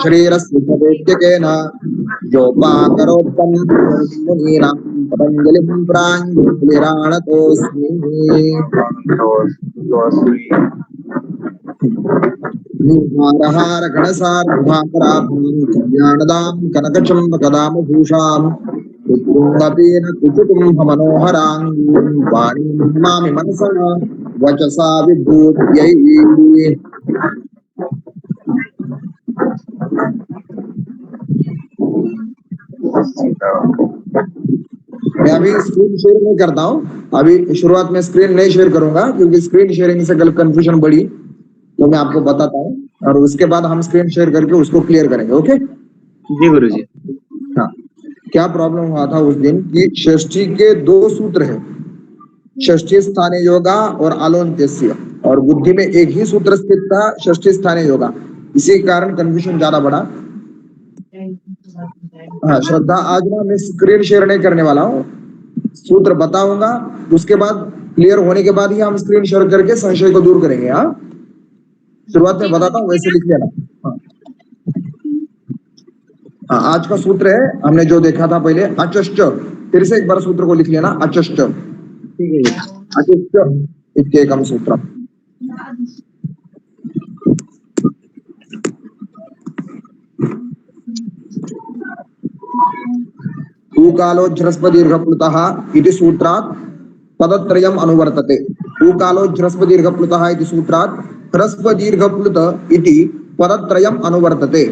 शरीरस्य सवेद्यकेन योपाकरोत्तमं मुनीनां पतञ्जलिं प्राञ्जलिराणतोऽस्मि। हारहार गणसार्धाराभं कल्याणदां कनकचम्बकदामभूषां कुटुम्बेन कुटुम्बमनोहराङ्गीं वाणीं मामि मनसा वचसा विभूत्यै। मैं अभी स्क्रीन शेयर नहीं करता हूँ, अभी शुरुआत में स्क्रीन नहीं शेयर करूंगा क्योंकि स्क्रीन शेयरिंग से कल कंफ्यूजन बढ़ी, तो मैं आपको बताता हूँ और उसके बाद हम स्क्रीन शेयर करके उसको क्लियर करेंगे। ओके जी गुरुजी। हाँ, क्या प्रॉब्लम हुआ था उस दिन कि षष्ठी के दो सूत्र हैं, षष्ठी स्थाने योगा और आलोन्त्यस्य, और बुद्धि में एक ही सूत्र स्थित था षष्ठी स्थाने योगा, इसी कारण कंफ्यूजन ज्यादा बढ़ा। हाँ श्रद्धा, आज ना मैं स्क्रीन शेयर नहीं करने वाला हूँ, सूत्र बताऊंगा, उसके बाद क्लियर होने के बाद ही हम स्क्रीन शेयर करके संशय को दूर करेंगे। हाँ शुरुआत में बताता हूँ, वैसे लिख लेना। हाँ आज का सूत्र है, हमने जो देखा था पहले अचष्ट, फिर से एक बार सूत्र को लिख लेना, अचष्ट। अचष्ट इत्येकं सूत्रम्। ऊकालोज्झ्रस्वदीर्घप्लुतः इति सूत्रात् पदत्रयम् अनुवर्तते। ऊकालोज्झ्रस्वदीर्घप्लुतः इति सूत्रात् ह्रस्वदीर्घप्लुत इति पदत्रयम् अनुवर्तते।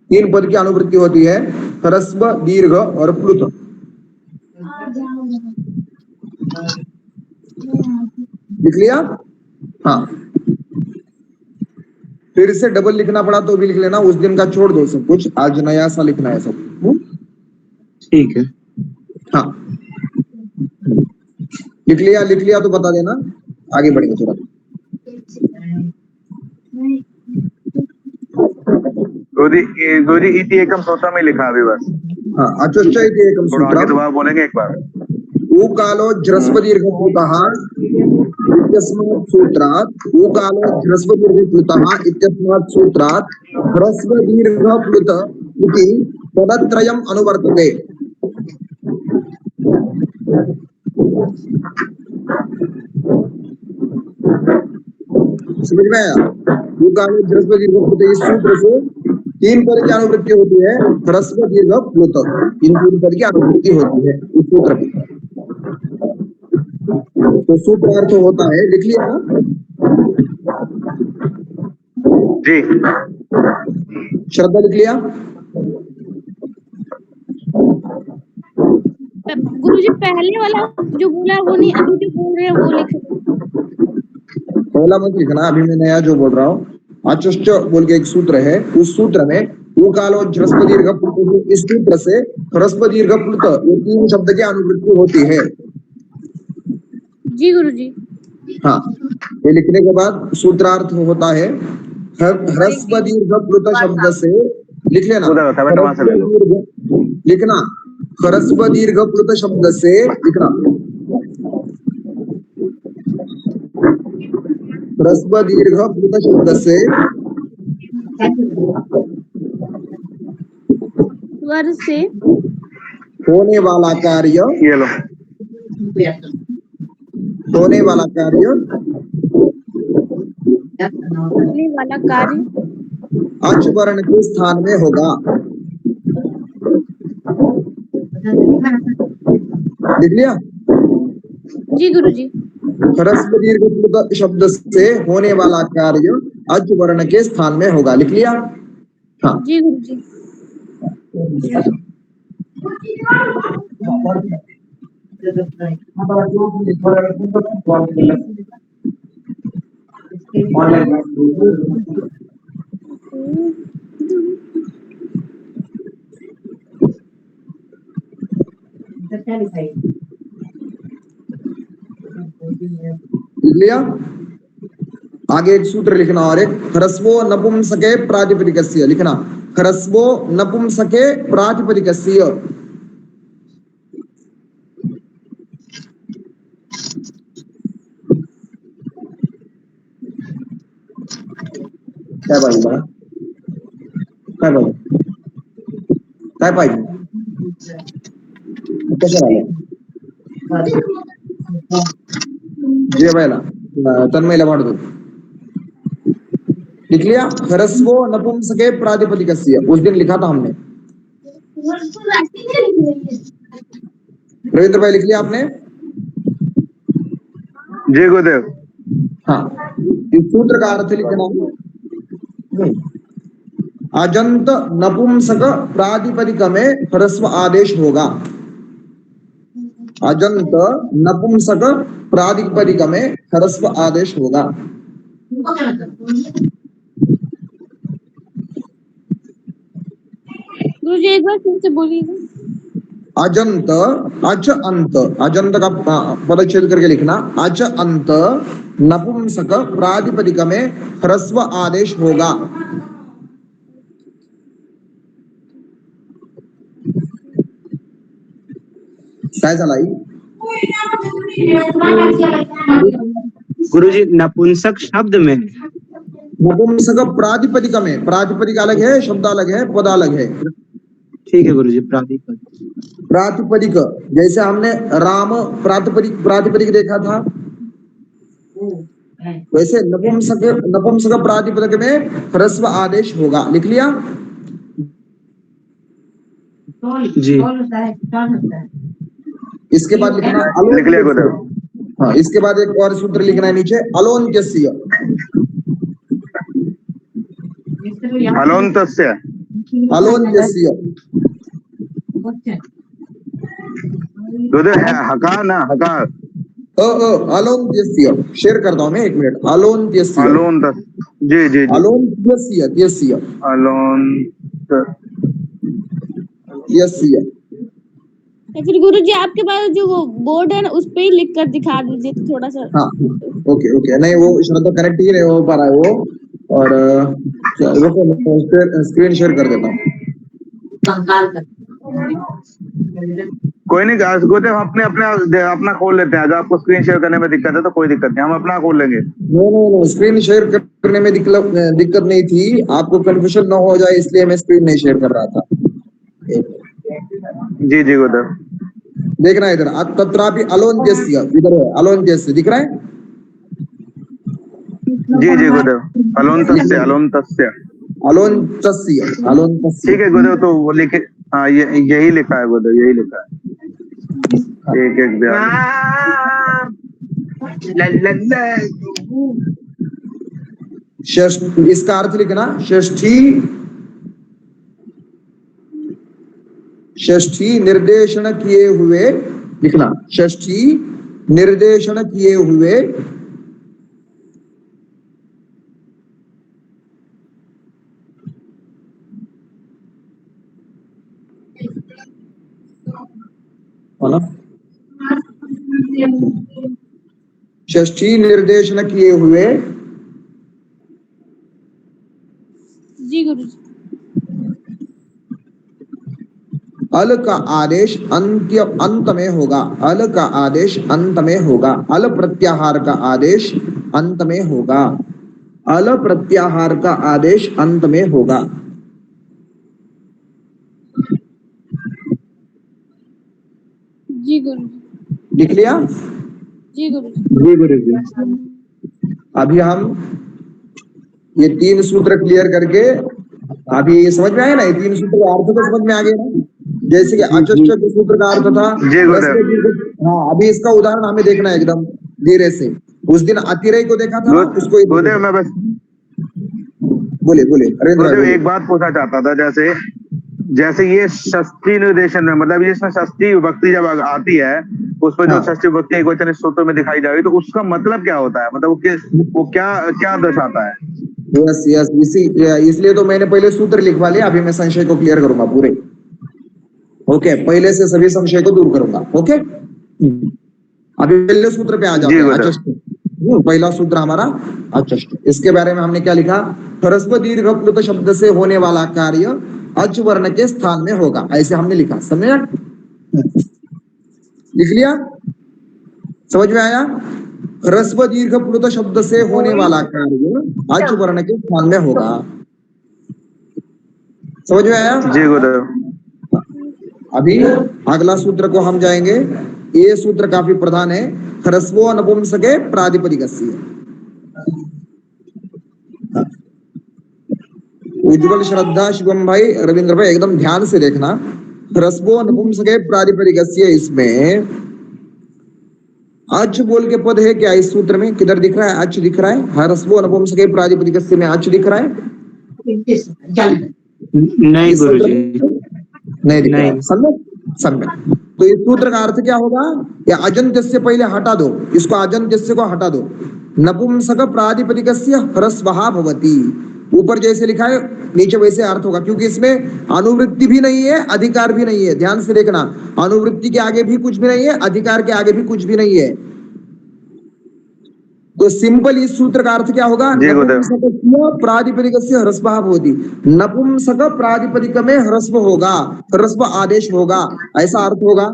तीन पद की अनुवृत्ति होती है, ह्रस्व, दीर्घ और प्लुत। लिख लिया? हाँ फिर से डबल लिखना पड़ा तो भी लिख लेना, उस दिन का छोड़ दो सब कुछ, आज नया सा लिखना है सब। ठीक है। हाँ लिख लिया तो बता देना, आगे बढ़ेंगे थोड़ा। गुरुजी इति एकम सूत्र में लिखा अभी बस। हाँ अचष्ट इति एकम थोड़ा आगे सूत्रम्। दोबारा बोलेंगे एक बार। ऊकालोज्झ्रस्वदीर्घप्लुतः इत्यस्मात् सूत्रात्, ऊकालोज्झ्रस्वदीर्घप्लुतः इत्यस्मात् सूत्रात् ह्रस्वदीर्घप्लुत इति पदत्रयम् अनुवर्तते। समझ में आया? ऊकालोज्झ्रस्वदीर्घप्लुत इस सूत्र से तीन पद की अनुवृत्ति होती है, ह्रस्व दीर्घ प्लुत, इन तीन पद की अनुवृत्ति होती है इस सूत्र की। तो सूत्रार्थ होता है, लिख लिया ना? जी श्रद्धा लिख लिया? गुरुजी पहले वाला जो बोला वो नहीं, अभी जो बोल रहे हैं वो लिख। पहला मत लिखना, अभी मैं नया जो बोल रहा हूँ। अचष्ट बोल के एक सूत्र है, उस सूत्र में ऊकालोज्झ्रस्वदीर्घप्लुत, इस सूत्र से ह्रस्वदीर्घप्लुत, ये तीन शब्द की अनुवृत्ति होती है। जी गुरुजी। हाँ ये लिखने के बाद सूत्रार्थ होता है, ह्रस्वदीर्घप्लुत शब्द से लिख लेना, लिखना ह्रस्वदीर्घप्लुत शब्द से लिखना, ह्रस्वदीर्घप्लुत शब्द से स्वर से होने वाला कार्य, ये लो, होने वाला कार्य, होने वाला कार्य अच वर्ण के स्थान में होगा। लिख लिया? जी गुरुजी। ह्रस्वदीर्घप्लुत शब्द से होने वाला कार्य अच वर्ण के स्थान में होगा। लिख लिया? हाँ जी गुरुजी। लिख लिया? आगे एक सूत्र लिखना, और एक ह्रस्वो नपुंसके प्रातिपदिकस्य लिखना, ह्रस्वो नपुंसके प्रातिपदिकस्य। काय पाहिजे मला? काय पाहिजे? काय पाहिजे? कशाला आलं? जेवायला तन्मयला वाढतो. लिख लिया? ह्रस्व नपुंसके प्रातिपदिकस्य उस दिन लिखा था हमने. रविंद्र भाई लिख लिया आपने? जी गुरुदेव. हाँ, इस सूत्र का अर्थ लिखना. अजंत नपुंसक प्रातिपदिक में ह्रस्व आदेश होगा. अजंत नपुंसक प्रातिपदिक में ह्रस्व आदेश होगा. गुरुजी एक बार फिर से बोलिएगा. अजंत अच अंत, अजंत का पदच्छेद करके लिखना. अच अंत नपुंसक प्रातिपदिक में ह्रस्व आदेश होगा. काय झाला आई? गुरुजी नपुंसक शब्द में नपुंसक प्रातिपदिक में, प्रातिपदिक अलग है, शब्द अलग है, पद अलग है. ठीक है गुरुजी. प्रातिपदिक प्रातिपदिक जैसे हमने राम प्रातिपदिक प्रातिपदिक देखा था, वैसे नपुंसक प्रातिपदिक में ह्रस्व आदेश होगा. लिख लिया? जी. इसके बाद लिखना लिख लिया गुरुदेव. हाँ, इसके बाद एक और सूत्र लिखना है नीचे. अलोन्त्यस्य. अलोन्तस्य. अलोन्त्यस्य. गुरुदेव हकार ना, हकार. अलोन्त्यस्य. शेयर करता हूं मैं, 1 मिनट. अलोन्त्यस्य. अलोन्तस. जी जी जी. अलोन्त्यस्य. त्यस्य. त्यस्य. फिर गुरुजी आपके पास जो वो बोर्ड है ना उस पे ही लिख कर दिखा दीजिए तो थोड़ा सा. हाँ, ओके ओके. नहीं वो शब्द कनेक्ट ही नहीं हो पा रहा है वो. और स्क्रीन शेयर कर देता हूँ. कोई नहीं गुरुदेव, अपने अपना खोल लेते हैं. आज आपको स्क्रीन शेयर करने में दिक्कत है तो कोई दिक्कत नहीं, हम अपना खोल लेंगे. नहीं, स्क्रीन शेयर करने में दिक्कत नहीं थी. आपको कंफ्यूजन ना हो जाए इसलिए मैं स्क्रीन नहीं शेयर कर रहा था. जी जी गुरुदेव. देखना इधर. तत्रापि अलोन्त्यस्य. इधर है अलोन्त्यस्य, दिख रहा है? जी जी गुरुदेव. अलोन्तस्य. अलोन्तस्य. अलोन्त्यस्य. अलोन्त्यस्य. ठीक है गुरुदेव. तो वो लिखे. हाँ, यही लिखा है गुरुदेव, यही लिखा है. एक षष्ठी. इसका अर्थ लिखना. षष्ठी निर्देशन किए हुए. लिखना. षष्ठी निर्देशन किए हुए षष्ठी निर्देशन किए हुए. जी गुरुजी. अल का आदेश अंत में होगा. अल का आदेश अंत में होगा. अल प्रत्याहार का आदेश अंत में होगा. अल प्रत्याहार का आदेश अंत में होगा. जी गुरुजी. लिख लिया? जी गुरुजी. जी गुरुजी. अभी हम ये 3 सूत्र क्लियर करके, अभी ये समझ में आया ना? ये 3 सूत्र का अर्थ तो समझ में आ गया ना? जैसे कि अचष्ट सूत्र का अर्थ था. हाँ, अभी इसका उदाहरण हमें देखना है एकदम धीरे से. उस दिन अतिरय को देखा था, उसको गुरुदेव मैं बस बोले गुरुदेव एक बात पूछना चाहता था. जैसे ये षष्ठी निर्देशन में, मतलब इसमें षष्ठी विभक्ति जब आती है उस पर जो षष्ठी विभक्ति एक वचन सूत्र में दिखाई जाएगी तो उसका मतलब क्या होता है? मतलब वो क्या दर्शाता है? यस इसलिए तो मैंने पहले सूत्र लिखवा लिया. अभी मैं संशय को क्लियर करूंगा पूरे. ओके, पहले से सभी संशय को दूर करूंगा. ओके, अभी पहले सूत्र पे आ जाते हैं. अचष्ट. पहला सूत्र हमारा अचष्ट. इसके बारे में हमने क्या लिखा? ह्रस्व दीर्घ प्लुत शब्द से होने वाला कार्य अच वर्ण के स्थान में होगा. ऐसे हमने लिखा. समझे? लिख लिया? समझ में आया? ह्रस्व दीर्घ प्लुत शब्द से होने वाला कार्य अच वर्ण के स्थान में होगा। समझ में आया? जी गुरु। अभी अगला सूत्र को हम जाएंगे। ये सूत्र काफी प्रधान है। ह्रस्वो नपुंसके प्रातिपदिकस्य। उज्जवल, श्रद्धा, शिवम भाई, रविंद्र भाई एकदम ध्यान से देखना। ह्रस्वो नपुंसके प्रातिपदिकस्य, इसमें अच बोल के पद है क्या इस सूत्र में? किधर दिख रहा है? अच दिख रहा है? ह्रस्वो नपुंसके प्रातिपदिकस्य में अच दिख रहा है? नहीं गुरु जी, नहीं दिख रहा है। सम्यक। तो इस सूत्र का अर्थ क्या होगा? या अजंत से पहले हटा दो, इसको अजंत से को हटा दो। नपुंसक प्रातिपदिकस्य ह्रस्वः भवति। ऊपर जैसे लिखा है नीचे वैसे अर्थ होगा, क्योंकि इसमें अनुवृत्ति भी नहीं है, अधिकार भी नहीं है। ध्यान से देखना, अनुवृत्ति के आगे भी कुछ भी नहीं है, अधिकार के आगे भी कुछ भी नहीं है। तो सिंपल इस सूत्र का अर्थ क्या होगा? नपुंसकस्य प्रातिपदिकस्य ह्रस्वः भवति। नपुंसक प्रातिपदिक में ह्रस्व होगा, ह्रस्व आदेश होगा, ऐसा अर्थ होगा।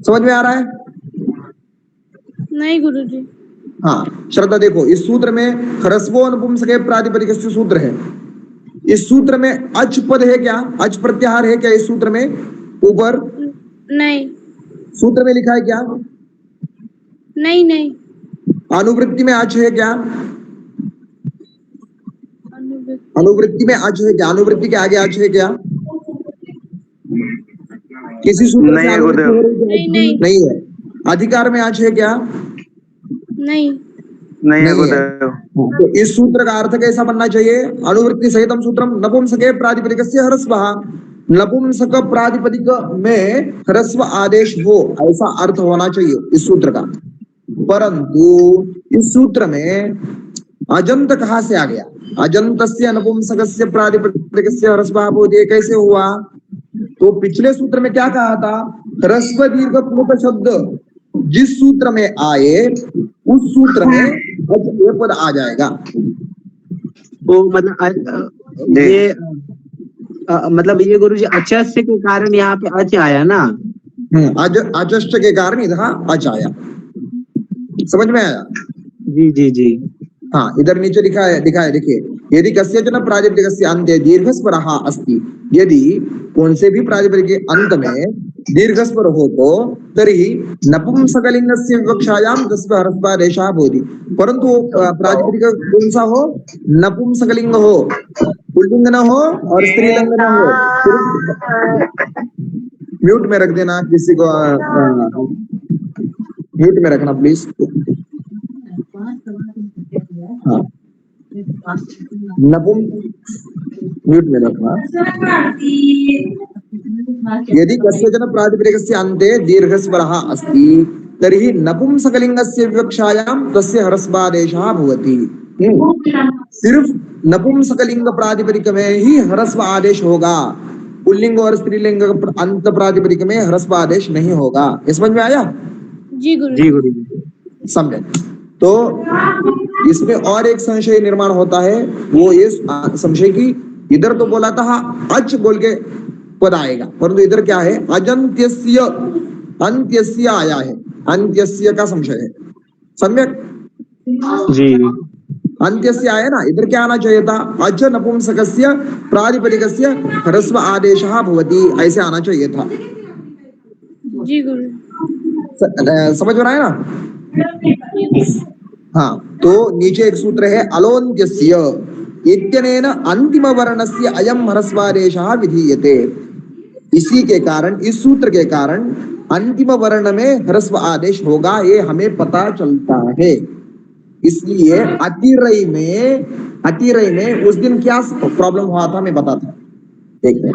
समझ में आ रहा है? नहीं गुरुजी। हाँ श्रद्धा, देखो इस सूत्र में ह्रस्वो नपुंसके प्रातिपदिकस्य सूत्र है। इस सूत्र में अच पद है क्या? अच प्रत्याहार है क्या इस सूत्र में? ऊपर नहीं। सूत्र में लिखा है क्या? नहीं नहीं। अनुवृत्ति में अच है क्या? अनुवृत्ति में अच है क्या? अनुवृत्ति के आगे अच है क्या? किसी सूत्र नहीं से है अनुवृत्ति गुरुदेव। हो रही है? नहीं। नहीं है। अधिकार में अच है क्या? नहीं। नहीं है नहीं है। गुरुदेव। तो इस सूत्र का अर्थ कैसा बनना चाहिए? अनुवृत्ति सहितम सूत्रम नपुंसके प्रातिपदिकस्य ह्रस्वः। नपुंसक प्रातिपदिक में ह्रस्व आदेश हो, ऐसा अर्थ होना चाहिए इस सूत्र का। परंतु इस सूत्र में अजंत कहां से आ गया? अजंतस्य नपुंसकस्य प्रातिपदिकस्य ह्रस्वः भवति, ये कैसे हुआ? तो पिछले सूत्र में क्या कहा था? ह्रस्व दीर्घ प्लुत शब्द जिस सूत्र में आए उस सूत्र में ये पद आ जाएगा। तो मतलब ये मतलब ये गुरु जी अचस्य के कारण यहाँ पे अच आया ना? अजस्ट के कारण इधर अच आया। समझ में आया? जी जी जी। हाँ इधर नीचे लिखा है, देखिए, यदि कस्यचन प्रातिपदिकस्य अन्ते दीर्घस्वरः अस्ति, यदि कौन से भी प्रातिपदिक के अंत में दीर्घस्वर हो तो तर्हि नपुंसकलिंगस्य विवक्षायां तस्य ह्रस्वादेशः भवति। परंतु प्रातिपदिक कौन सा हो? नपुंसकलिंग हो, पुल्लिंग न हो और स्त्रीलिंग न हो। म्यूट में रख देना किसी को, म्यूट में रखना प्लीज। हाँ म्यूट में रखना। यदि कस्यचन प्रातिपदिकस्य अन्ते दीर्घस्वरः अस्ति तर्हि नपुंसकलिंगस्य विवक्षायां तस्य ह्रस्वादेशः भवति। सिर्फ नपुंसकलिंग प्रातिपदिक में ही ह्रस्व आदेश होगा, पुल्लिंग और स्त्रीलिंग अंत प्रातिपदिक में ह्रस्व आदेश नहीं होगा। समझ में आया? जी गुरु जी गुरु जी। समझे? तो इसमें और एक संशय निर्माण होता है, वो ये संशय की इधर तो बोला था अच बोल के पद आएगा, परंतु इधर क्या है? अजंत्यस्य, अंत्यस्य आया है, अंत्यस्य का संशय है। सम्यक? जी। अंत्यस्य आया ना, इधर क्या आना चाहिए था? अच नपुंसकस्य प्रातिपदिकस्य ह्रस्व आदेशः भवति, ऐसे आना चाहिए था। जी गुरु। समझ में आया ना? हाँ तो नीचे एक सूत्र है अलोन्त्यस्य इत्यनेन अंतिम वर्णस्य अयम ह्रस्वादेशः विधीयते। इसी के कारण, इस सूत्र के कारण अंतिम वर्ण में ह्रस्व आदेश होगा, ये हमें पता चलता है। इसलिए अतिरय में उस दिन क्या प्रॉब्लम हुआ था मैं बताता हूँ, एक मिनट।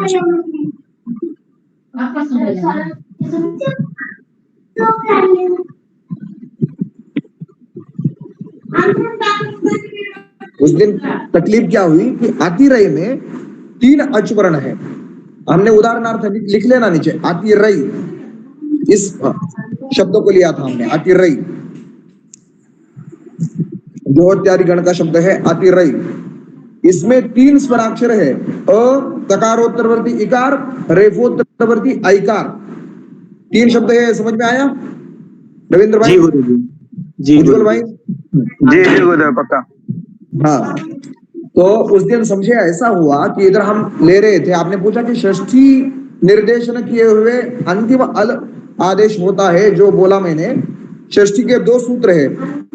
उस दिन तकलीफ क्या हुई कि अतिरय में 3 अच वर्ण है। हमने उदाहरणार्थ लिख लेना नीचे, अतिरय, इस शब्दों को लिया था हमने, अतिरय जो इत्यादि गण का शब्द है अतिरय। इसमें 3 स्वराक्षर है, अ तकारोत्तरवर्ती इकार, रेफोत्तरवर्ती ऐकार, 3 शब्द है। समझ में आया? रविंद्र भाई, जी गुरुजी, जी उज्जवल गुरुजी। भाई। जी जी गुरुदेव पक्का। हाँ, तो उस दिन संशय ऐसा हुआ कि इधर हम ले रहे थे, आपने पूछा कि षष्ठी निर्देशन किए हुए अंतिम अल आदेश होता है, जो बोला मैंने षष्ठी के 2 सूत्र है।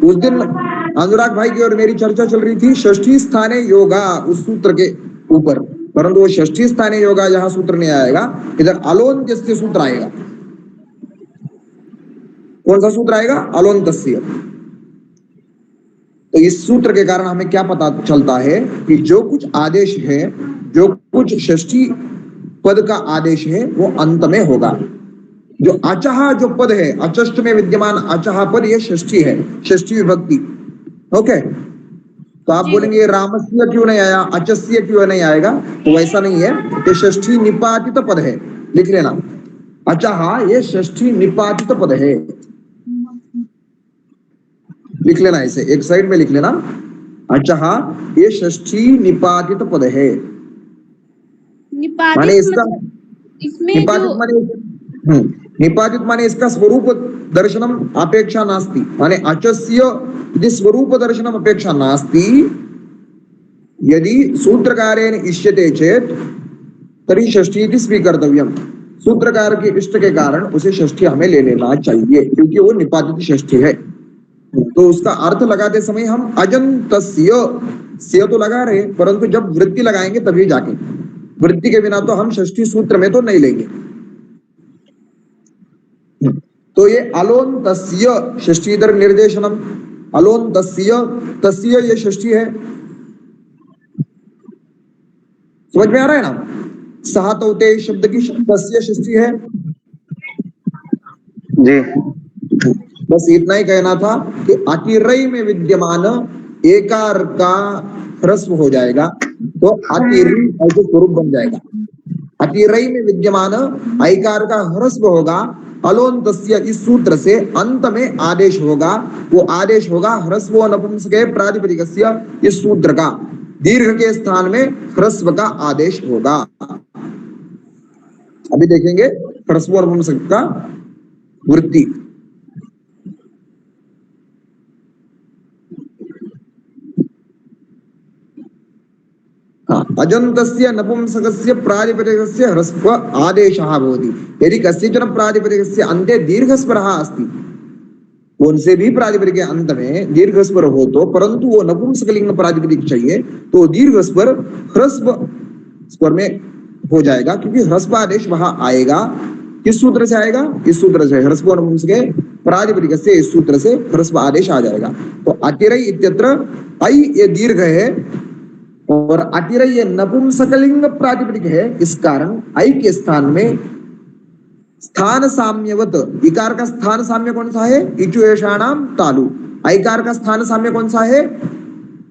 उस दिन अनुराग भाई की और मेरी चर्चा चल रही थी षष्ठी स्थाने योगा उस सूत्र के ऊपर, परंतु वो षष्ठी स्थाने योगा यहाँ सूत्र नहीं आएगा, इधर अलोन्त्यस्य सूत्र आएगा। कौन सा सूत्र आएगा? अलोन्त्यस्य। तो इस सूत्र के कारण हमें क्या पता चलता है कि जो कुछ आदेश है, जो कुछ षष्ठी पद का आदेश है, वो अंत में होगा। जो अचहा जो पद है, अचष्ट में विद्यमान अचहा पद, ये षष्ठी है, षष्ठी विभक्ति। ओके, तो आप बोलेंगे रामस्य क्यों नहीं आया, अचस्य क्यों नहीं आएगा? तो वैसा नहीं है, ये षष्ठी निपातित पद है, लिख लेना। अचहा ये षष्ठी निपातित पद है, लिख लेना इसे, एक साइड में लिख लेना। अचहा ये षष्ठी निपातित पद है, माने इसका इसमें निपातित जो माने निपातित माने इसका स्वरूप दर्शनम अपेक्षा नास्ति, माने अचस्य यदि स्वरूप दर्शनम अपेक्षा नास्ति, यदि सूत्रकारेण इष्यते चेत तर्हि षष्ठी इति स्वीकर्तव्यम। सूत्रकार के इष्ट के कारण उसे षष्ठी हमें ले लेना चाहिए, क्योंकि वो निपातित षष्ठी है। तो उसका अर्थ लगाते समय हम अजंतस्य तो लगा रहे, परंतु जब वृत्ति लगाएंगे तभी जाके, वृत्ति के बिना तो हम षष्ठी सूत्र में तो नहीं लेंगे। तो ये अलोन्तस्य षष्ठी इधर निर्देशनम, अलोन्तस्य तस्य ये षष्ठी है, समझ में आ रहा है ना? सहतौते शब्द की तस्य षष्ठी है। जी बस इतना ही कहना था कि अतिरय में विद्यमान एकार का ह्रस्व हो जाएगा, तो अतिरय ऐसे स्वरूप बन जाएगा। अतिरय में विद्यमान ऐकार का ह्रस्व होगा, अलोन्तस्य इस सूत्र से अंत में आदेश होगा, वो आदेश होगा ह्रस्व नपुंसके प्रातिपदिकस्य इस सूत्र का, दीर्घ के स्थान में ह्रस्व का आदेश होगा। अभी देखेंगे ह्रस्व नपुंसक का वृत्ति। अजन्तस्य नपुंसकस्य प्रातिपदिकस्य ह्रस्व आदेशः भवति। यदि कस्यचन प्रातिपदिकस्य अन्ते दीर्घस्वरः अस्ति, उनसे भी प्रातिपदिक के अंत में दीर्घ स्वर हो तो, परंतु वो नपुंसकलिंग प्रातिपदिक चाहिए, तो दीर्घ स्वर ह्रस्व स्वर में हो जाएगा, क्योंकि ह्रस्व आदेश वहां आएगा। किस सूत्र से आएगा? इस सूत्र से, ह्रस्व नपुंसके प्रातिपदिक से इस सूत्र से ह्रस्व आदेश आ जाएगा। तो अतिरय इत्यत्र ऐ ये दीर्घ है और अतिरय ये नपुंसकलिंग प्रातिपदिक है, इस कारण ऐ के स्थान में स्थान साम्यवत, इकार का स्थान साम्य कौन सा है? इचुएषाणाम तालु। ऐकार का स्थान साम्य कौन सा है?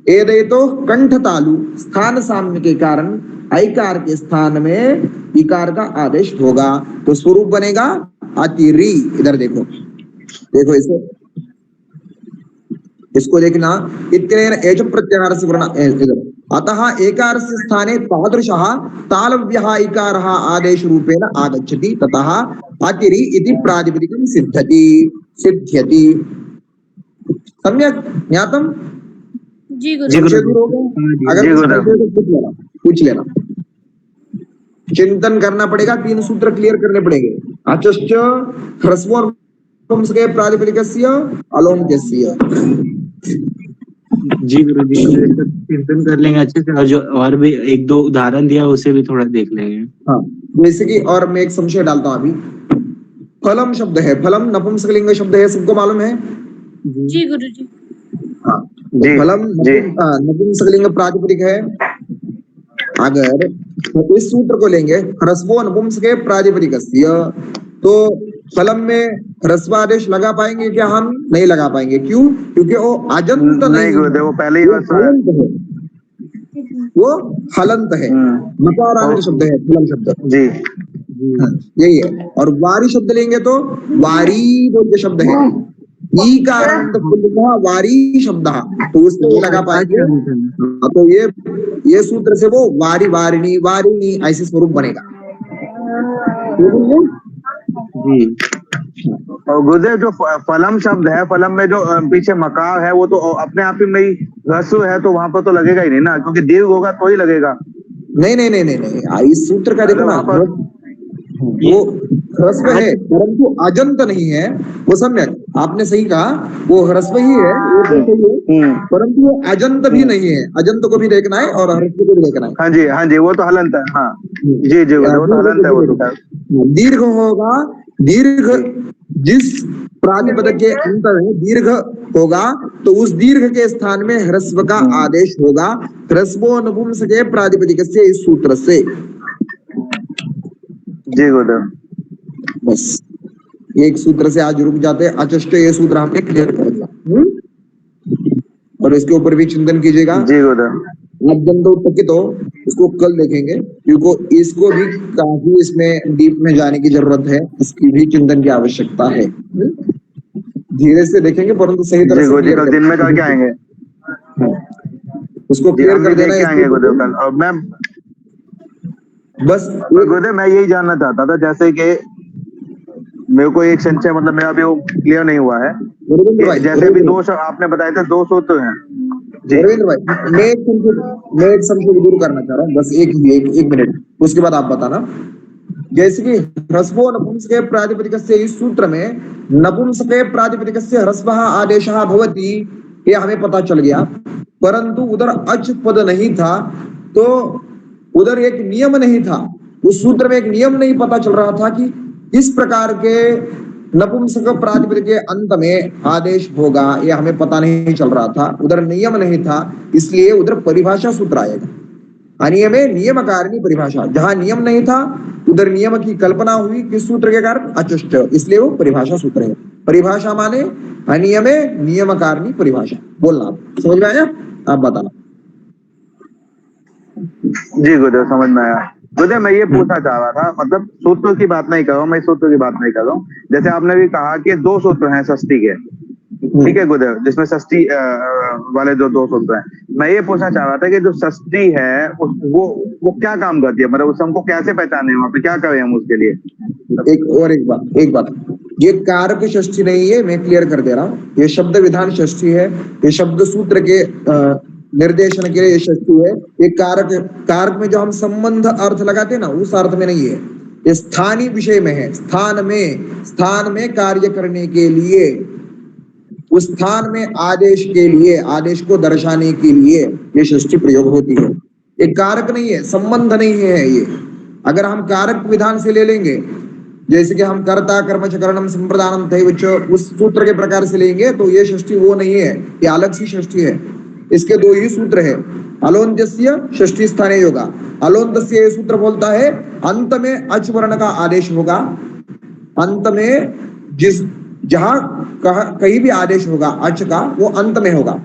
एदेतो कंठ तालु। स्थान साम्य के कारण ऐकार के स्थान में इकार का आदेश होगा, तो स्वरूप बनेगा अतिरी। इधर देखो, देखो इसे, इसको देखना, इत्यनेन एच प्रत्याहार से वर्ण, इधर अतः एकारस्य स्थाने तादृशः तालव्यः इकारः आदेश रूपेण आगच्छति, ततः अतिरि इति प्रातिपदिकं सिद्ध्यति। सम्यक् ज्ञातम्? जी संशय दूर हो गया? अगर तो पूछ लेना, चिंतन करना पड़ेगा, 3 सूत्र क्लियर करने पड़ेंगे। अचश्च ह्रस्व नपुंसके प्रातिपदिकस्य अलोन्त्यस्य। जी गुरुजी, चिंतन कर लेंगे अच्छे से, और जो और भी 1-2 उदाहरण दिया उसे भी थोड़ा देख लेंगे। हाँ, जैसे कि और मैं एक संशय डालता हूं अभी, फलम शब्द है, फलम नपुंसकलिंग शब्द है, सबको मालूम है? जी गुरुजी। हाँ, तो फलम नपुंसकलिंग प्रातिपदिक है। अगर तो इस सूत्र को लेंगे ह्रस्वो नपुंसके प्रातिपदिकस्य, तो फलम में ह्रस्वादेश लगा पाएंगे क्या? हम नहीं लगा पाएंगे। क्यों? क्योंकि वो अजंत नहीं, वो पहले ही हलंत है, वो हलंत है, नकारांत शब्द है फलम शब्द। जी यही है। और वारी शब्द लेंगे तो वारी बोल शब्द है, ईकारांत वारी शब्द, तो उसमें लगा पाएंगे। तो ये सूत्र से वो वारी वारिणी वारिणी ऐसे स्वरूप बनेगा। जी और गुरुदेव जो फलम शब्द है, फलम में जो पीछे मकार है, वो तो अपने आप ही में ही ह्रस्व है, तो वहां पर तो लगेगा ही नहीं ना, क्योंकि दीर्घ होगा तो ही लगेगा। नहीं नहीं नहीं नहीं नहीं, इस सूत्र का देखो मतलब ना, वहां पर वो ह्रस्व है परंतु अजंत नहीं है, वो सम्यक आपने सही कहा, वो ह्रस्व ही है, वो तो सही है, परंतु वो अजंत भी नहीं है, अजंत को भी देखना है और ह्रस्व को भी देखना है। हाँ जी वो तो हलंत है, हाँ जी जी वो तो हलंत है, वो तो दीर्घ होगा, दीर्घ जिस प्रातिपदिक के अंत में दीर्घ होगा तो उस दीर्घ के स्थान में ह्रस्व का आदेश होगा, ह्रस्वो नपुंसके प्रातिपदिक से, इस सूत्र से। जी गुरुदेव। बस एक सूत्र से आज रुक जाते हैं, अचष्ट ये सूत्र हमने क्लियर कर दिया। और इसके ऊपर भी चिंतन कीजिएगा। जी गुरुदेव। अद्यंत टकित हो, इसको कल देखेंगे, क्योंकि इसको भी काफी इसमें डीप में जाने की जरूरत है, इसकी भी चिंतन की आवश्यकता है। धीरे से देखेंगे परंतु सही तरह जी से गुरुजी क्लियर कल दिन में करके आएंगे, उसको जी क्लियर हम कर भी देना देख के आएंगे गुरुदेव कल। और मैं बस गुरुदेव मैं यही जानना चाहता था, जैसे कि मेरे को एक संशय, मतलब मेरा अभी वो क्लियर नहीं हुआ है, जैसे अभी दो आपने बताए थे, दो सूत्र हैं जी। रविंद्र भाई, मैं एक संशय दूर करना चाह रहा हूँ, बस एक मिनट, उसके बाद आप बताना। जैसे कि ह्रस्वो नपुंसके प्रातिपदिकस्य, इस सूत्र में नपुंसके प्रातिपदिकस्य ह्रस्वः आदेशः भवति, ये हमें पता चल गया, परंतु उधर अच पद नहीं था, तो उधर एक नियम नहीं था, उस सूत्र में एक नियम नहीं पता चल रहा था कि किस प्रकार के नपुंसक प्रातिपदिक के अंत में आदेश होगा, ये हमें पता नहीं चल रहा था, उधर नियम नहीं था, इसलिए उधर परिभाषा सूत्र आएगा। अनियमे नियम कारिणी परिभाषा, जहां नियम नहीं था उधर नियम की कल्पना हुई, किस सूत्र के कारण, अचुष्ट, इसलिए वो परिभाषा सूत्र है। परिभाषा माने अनियमे नियम कारिणी परिभाषा। बोलना आप समझ में आया, आप बताना। जी गुरुदेव समझ में आया। गुरुदेव मैं ये पूछना चाह रहा था, मतलब सूत्रों की बात नहीं कर रहा हूँ मैं, सूत्रों की बात नहीं कर रहा हूँ, जैसे आपने भी कहा कि दो सूत्र हैं षष्ठी के, ठीक है गुरुदेव, जिसमें षष्ठी वाले जो दो सूत्र हैं, मैं ये पूछना चाह रहा था कि जो षष्ठी है वो क्या काम करती है, मतलब उसे हमको कैसे पहचाने, वहां पे क्या करें हम उसके लिए। एक बात, ये कारक षष्ठी नहीं है, मैं क्लियर कर दे रहा हूँ, ये शब्द विधान षष्ठी है, ये शब्द सूत्र के निर्देशन के लिए ये षष्ठी है। ये कारक में जो हम संबंध अर्थ लगाते हैं ना, उस अर्थ में नहीं है, ये स्थानीय विषय में है, स्थान में कार्य करने के लिए, उस स्थान में आदेश के लिए, आदेश को दर्शाने के लिए ये षष्ठी प्रयोग होती है। ये कारक नहीं है, संबंध नहीं है ये। अगर हम कारक विधान से ले लेंगे, जैसे कि हम कर्ता कर्मच करणम संप्रदानम दैवच, उस सूत्र के प्रकार से लेंगे तो ये षष्ठी वो नहीं है, ये अलग सी षष्ठी है। इसके दो ही सूत्र है, अलोन्त्यस्य षष्ठी स्थाने योगा। अलोन्त्यस्य ये सूत्र बोलता है अंत में अच वर्ण का आदेश होगा, अंत में जिस जहां कहीं भी आदेश होगा अच का, वो अंत में होगा।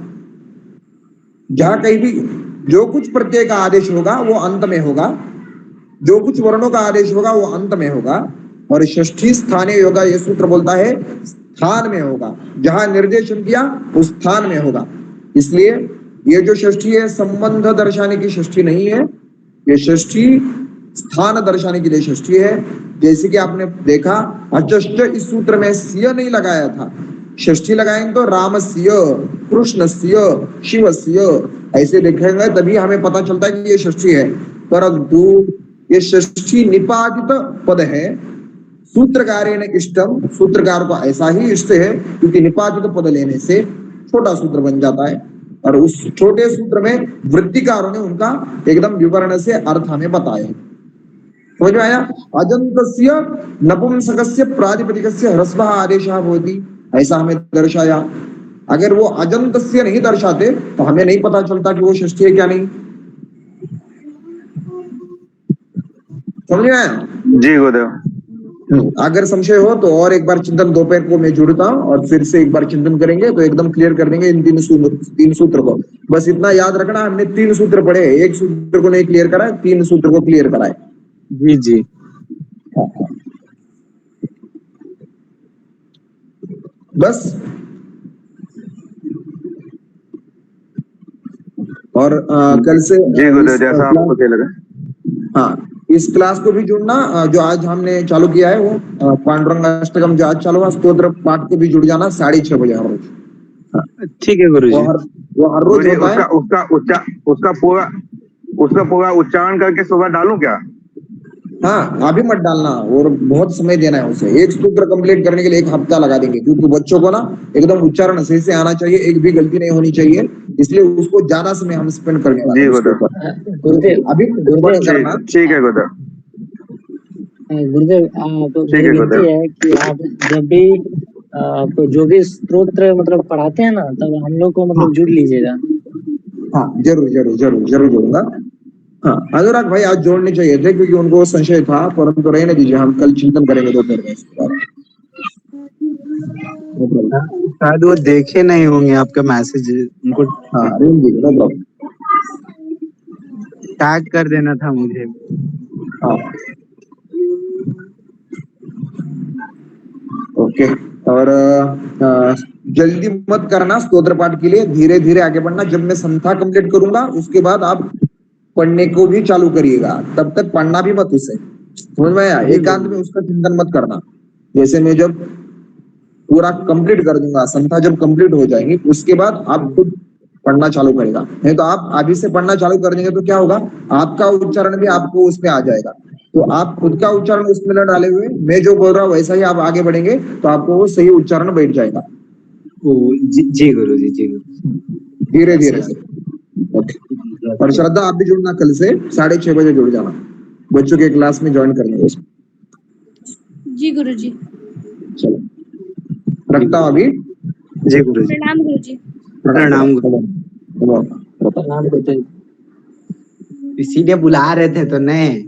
जहां कहीं भी जो कुछ प्रत्यय का आदेश होगा वो अंत में होगा, जो कुछ वर्णों का आदेश होगा वो अंत में होगा। और षष्ठी स्थानीय योगा ये सूत्र बोलता है स्थान में होगा, जहां निर्देशन किया उस स्थान में होगा। इसलिए ये जो षष्ठी है संबंध दर्शाने की षष्ठी नहीं है, ये षष्ठी स्थान दर्शाने के लिए षष्ठी है। जैसे कि आपने देखा अचष्ट इस सूत्र में सिय नहीं लगाया था, षष्ठी लगाएंगे तो रामस्य, कृष्णस्य, शिवस्य ऐसे देखेंगे तभी हमें पता चलता है कि ये षष्ठी है। परंतु ये षष्ठी निपातित पद है, सूत्रकारेण इष्टम, सूत्रकार को ऐसा ही इष्ट है क्योंकि निपातित पद लेने से छोटा सूत्र बन जाता है, और उस छोटे सूत्र में वृत्तिकारों ने उनका एकदम विवरण से अर्थ हमें बताया। समझ में आया। अजंतस्य नपुंसकस्य प्रातिपदिकस्य ह्रस्वः आदेशः भवति, ऐसा हमें दर्शाया। अगर वो अजंतस्य नहीं दर्शाते तो हमें नहीं पता चलता कि वो षष्ठी है क्या नहीं। समझ में आया। जी गुरुदेव। अगर संशय हो तो और एक बार चिंतन दोपहर को मैं जुड़ता हूँ और फिर से एक बार चिंतन करेंगे तो एकदम क्लियर कर देंगे इन तीन सूत्र को। बस इतना याद रखना, हमने 3 सूत्र पढ़े, एक सूत्र को नहीं क्लियर करा, 3 सूत्र को क्लियर कराए। जी जी बस। और कल से जी गुरुदेव जैसा आपको सही लगा। हाँ, इस क्लास को भी जुड़ना, जो आज हमने चालू किया है वो पांडुरंग अष्टकम जो आज चालू हुआ स्तोत्र पाठ को भी जुड़ जाना 6:30 बजे हर रोज। ठीक है गुरुजी। वो हर रोज मुझे होता है। उसका पूरा उच्चारण करके सुबह डालूं क्या? हाँ, अभी मत डालना और बहुत समय देना है उसे। एक सूत्र कंप्लीट करने के लिए 1 हफ्ता लगा देंगे, क्योंकि बच्चों को ना एकदम उच्चारण सही से आना चाहिए, एक भी गलती नहीं होनी चाहिए, इसलिए उसको ज्यादा समय हम स्पेंड करने वाले जी हैं उसके गुरुदेव। ऊपर। गुरुदेव अभी बंद करना। ठीक है गुरुदेव। गुरुदेव आप ठीक मेरी है विनती गुरुदेव। है कि आप जब भी आपको जो भी स्तोत्र मतलब पढ़ाते हैं ना, तब हम लोग को मतलब जुड़ लीजिएगा। हाँ, जरूर जरूर जरूर जरूर जोड़ूंगा। हाँ, अनुराग भाई आज जोड़ने चाहिए थे, क्योंकि उनको संशय था, परंतु रहने दीजिए, हम कल चिंतन करेंगे दोपहर में इसके बारे में। शायद वो देखे नहीं होंगे आपका मैसेज, उनको हाँ, रहने दीजिए, नो प्रॉब्लम। टैग कर देना था मुझे। हाँ, ओके। और जल्दी मत करना स्तोत्र पाठ के लिए, धीरे धीरे आगे बढ़ना। जब मैं संथा कंप्लीट करूंगा उसके बाद आप पढ़ने को भी चालू करिएगा, तब तक पढ़ना भी मत उसे, समझ में आया? एकांत में उसका चिंतन मत करना। जैसे मैं जब पूरा कंप्लीट कर दूंगा, संथा जब कंप्लीट हो जाएंगी उसके बाद आप खुद पढ़ना चालू करेगा। नहीं तो आप अभी से पढ़ना चालू कर देंगे तो क्या होगा, आपका उच्चारण भी आपको उसमें आ जाएगा। तो आप खुद का उच्चारण उसमें न डाले हुए मैं जो बोल रहा हूँ वैसा ही आप आगे बढ़ेंगे, तो आपको वो सही उच्चारण बैठ जाएगा। जी गुरुजी, जी गुरु। धीरे धीरे से। ओके। और श्रद्धा आप भी जुड़ना, कल से 6:30 बजे जुड़ जाना, बच्चों के क्लास में ज्वाइन करने उसमें। जी गुरुजी। चलो, रखता हूँ अभी। जी गुरुजी। प्रणाम गुरुजी। प्रणाम प्रणाम। प्रणाम गुरुजी। इसीलिए बुला रहे थे तो नहीं।